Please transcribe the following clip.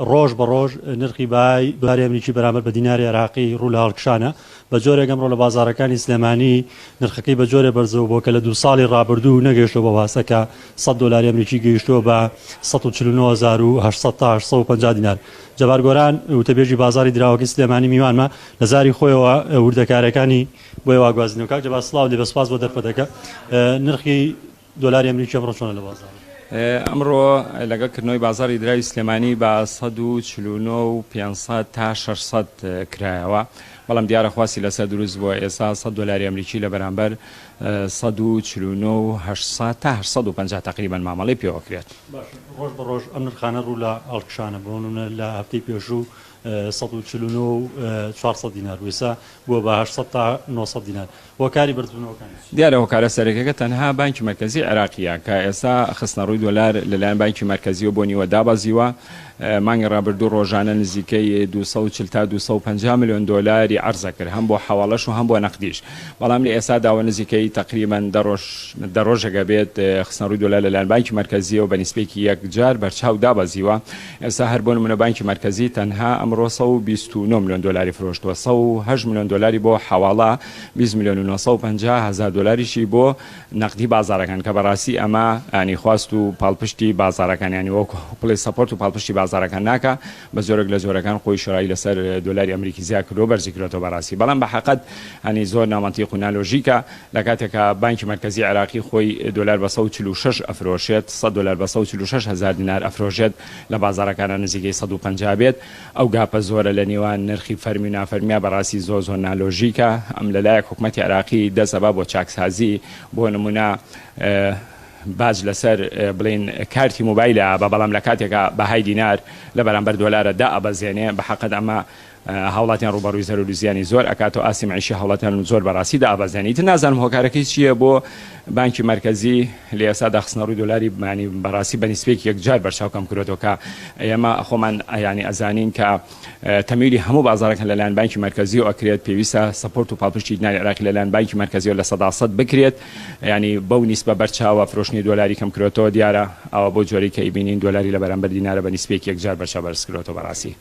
ڕۆژ بە ڕۆژ نرخی بای دلاری ئەمریکی بەرامبەر بە دیناری عێراقی ڕوو لە هەڵکشانە بە جۆرێک ئەمڕۆ لە بازاڕەکانی سلێمانی نرخەکەی بە جۆرێ بەرزەوە بۆ کە لە 2 ساڵی ڕابردوو نەگەیشتەوە بە واسەکە 100 دلاری ئەمریکی گەیشتووە بە 149800 تا 850 دینار. جەبار گۆران وتەبێژی بازاری دراوەکەی سلێمانی میوانمە لە زاری خۆیەوە وردەکارەکانی بۆی واگوازینەوە. کاک جەبار سڵاو لێ بەسپاس بۆ دەرفەتەکە. نرخی دلاری ئەمریکی ئەمڕۆ چۆنە لە بازار؟ ئەمڕۆ لەگەڵکردنەوەی بازاری دراوی سلێمانی بە 149,500 تا 600 کرایەوە، بەڵام دیارە خواسی لەسەر دروست بووە. ئێستا 100 دلاری ئەمریکی لە بەرامبەر 149,800 تا 850 تقریبا مامەڵەی پێوە کرێت. ڕۆژ بە ڕۆژ ئەم نرخانە ڕوو لە هەڵکشانە بۆنە لە هەفتەی پێشوو 149,400 دینار وێسا بووە بە 800 تا 900 دینار. هۆکاری بەرزبوونەوەکان دیارە هۆکارە سەرەکیەکە تەنها بانکی مرکزی عێراقیە کە ئێستا خستنەڕووی دۆلار لەلایەن بانکی مرکزیەوە بۆ نیوە دابەزیوە. مانگی ڕابردوو ڕۆژانە نزیکەی 240 تا 250 میلیۆن دۆلاری عەرزە کرد، هەم بۆ حەواڵەش و هەم بۆ نەقدیش. بەڵام لە ئێستا داوە نزیکەی تقریبا دە ڕۆژێکە بێت خستنەڕووی دۆلار لەلایەن بانکی مرکزیەوە بە نیسبەیەکی یەک جار بەرچاو دابەزیوە. ئێستا هەر بۆ نمونە بانکی مرکزی تەنها ئەمڕۆ 129 میلیۆن دۆلاری فرۆشتووە، 108 میلیۆن دۆلاری بۆ حەواڵە، 20 میلیۆن و 950 هزار دۆلاریشی بۆ نەقدی بازارەکان کە بەڕاستی ئەمە ینی خواست و پاڵپشتی بازارەکان ینی وەکو پڵی سەپۆرت و پاڵپشتی بازارەکان ناکە. بە زۆرێک لە زۆرەکان خۆی شۆرایی لەسەر دۆلاری ئەمریکی زیاد کردو بەرزی کردێتەوە بەڕاستی. بەڵام بە حەقەت ینی زۆر نامەنتیق و نالۆژیکە لە کاتێکە بانکی مرکزی عێراقی خۆی دۆلار بە 146 ئەفرۆشێت، 100 دلار بە 146 هزار دینار ئەفرۆشێت، لە بازارەکانە نزیکەی 150 بێت. ئەو گاپە زۆرە لە نێوان نرخی فەرمی و نافەرمیە بەڕاستی زۆر نالۆژیکە. ئەم لەلایەک حکوومەتی عێراقی دەسەبا بۆ چاکسازی، بۆ نمونە باج لەسەر بڵین کارتی موبایلە بە بەڵام لە کاتێکە بەهای دینار لە بەرامبەر دۆلارە دا ئەبەزێنێ. بە حەقەت ئەمە هاوڵاتیان ڕوبەڕووی زەرور و زیانی زۆر ئەکاتەوە، ئاسی معیشی هاوڵاتیان زۆر بەڕاستی دا ئەبەزێنیت. نازانم هۆکارەکەی چییە بۆ بانکی مرکزی لە ئێستادا خستنەڕووی دۆلاری مانی بەڕاستی بە نیسبەیەکی یەکجار بەرچاو کەم کردوێتەوە کە ئێمە خۆمان ینی ئەزانین کە تەمویلی هەموو بازارەکان لەلایەن بانکی مرکزی و ئەکرێت پێویستە سەپۆرت و پاڵپشتی دیناری عێراقی لەلایەن بانکی مرکزیەوە لە 100% بکرێت. ینی بەو نیسبە بەرچاوە فرۆشتنی دۆلاری کەم کردوێتەوە. دیارە ئەوە بۆ جۆرەی کە ئیبینین دۆلاری لە بەرامبەر دینارە بە نیسبەیەکی یەکجار بەرچاو بەرز کردوێتەوە بەڕاستی.